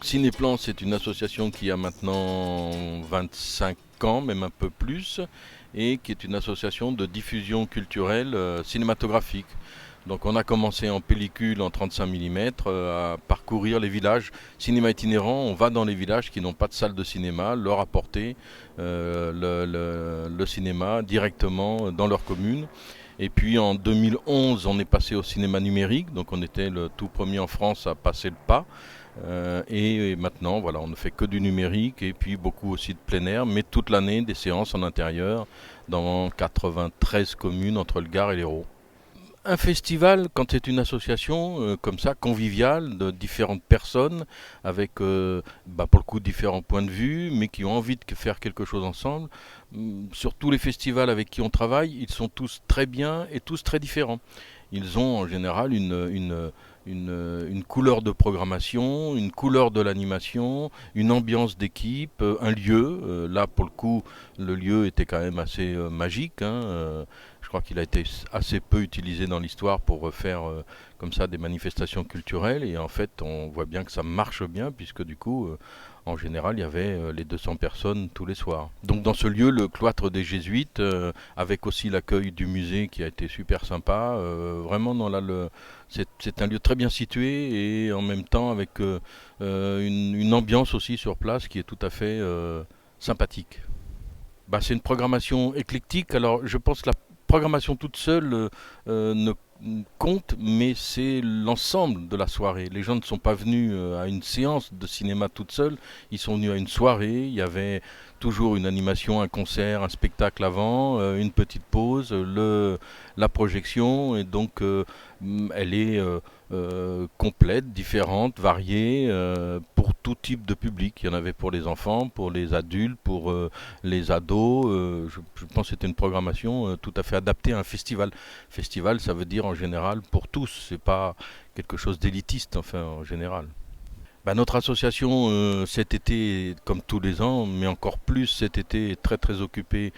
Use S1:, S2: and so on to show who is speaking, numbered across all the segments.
S1: Cinéplan, c'est une association qui a maintenant 25 ans, même un peu plus, et qui est une association de diffusion culturelle cinématographique. Donc on a commencé en pellicule en 35 mm à parcourir les villages. Cinéma itinérant, on va dans les villages qui n'ont pas de salle de cinéma, leur apporter le cinéma directement dans leur commune. Et puis en 2011, on est passé au cinéma numérique, donc on était le tout premier en France à passer le pas. Et maintenant, voilà, on ne fait que du numérique et puis beaucoup aussi de plein air, mais toute l'année des séances en intérieur dans 93 communes entre le Gard et l'Hérault. Un festival, quand c'est une association comme ça, conviviale, de différentes personnes, avec pour le coup différents points de vue, mais qui ont envie de faire quelque chose ensemble. Sur tous les festivals avec qui on travaille, ils sont tous très bien et tous très différents. Ils ont en général une couleur de programmation, une couleur de l'animation, une ambiance d'équipe, un lieu. Là, pour le coup, le lieu était quand même assez magique. Je crois qu'il a été assez peu utilisé dans l'histoire pour faire comme ça des manifestations culturelles. Et en fait, on voit bien que ça marche bien, puisque du coup, en général, il y avait les 200 personnes tous les soirs. Donc dans ce lieu, le cloître des Jésuites, avec aussi l'accueil du musée qui a été super sympa. Vraiment, c'est un lieu très bien situé et en même temps avec une ambiance aussi sur place qui est tout à fait sympathique. C'est une programmation éclectique. Alors, je pense que la programmation toute seule ne compte, mais c'est l'ensemble de la soirée. Les gens ne sont pas venus à une séance de cinéma toute seule, ils sont venus à une soirée. Il y avait toujours une animation, un concert, un spectacle avant, une petite pause, la projection, et donc elle est complète, différente, variée, pour tout type de public. Il y en avait pour les enfants, pour les adultes, pour les ados. Je pense que c'était une programmation tout à fait adaptée à un festival. Festival, ça veut dire en général pour tous, c'est pas quelque chose d'élitiste, enfin en général. Notre association cet été, comme tous les ans, mais encore plus cet été, est très très occupée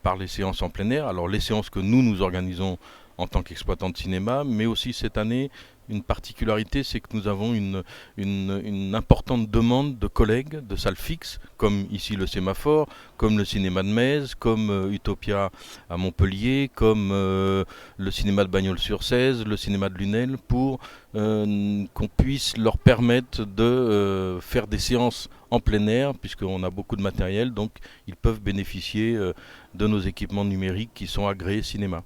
S1: par les séances en plein air. Alors les séances que nous organisons en tant qu'exploitant de cinéma, mais aussi cette année, une particularité, c'est que nous avons une importante demande de collègues de salles fixes, comme ici le Sémaphore, comme le cinéma de Metz, comme Utopia à Montpellier, comme le cinéma de Bagnols-sur-Cèze, le cinéma de Lunel, pour qu'on puisse leur permettre de faire des séances en plein air, puisqu'on a beaucoup de matériel, donc ils peuvent bénéficier de nos équipements numériques qui sont agréés cinéma.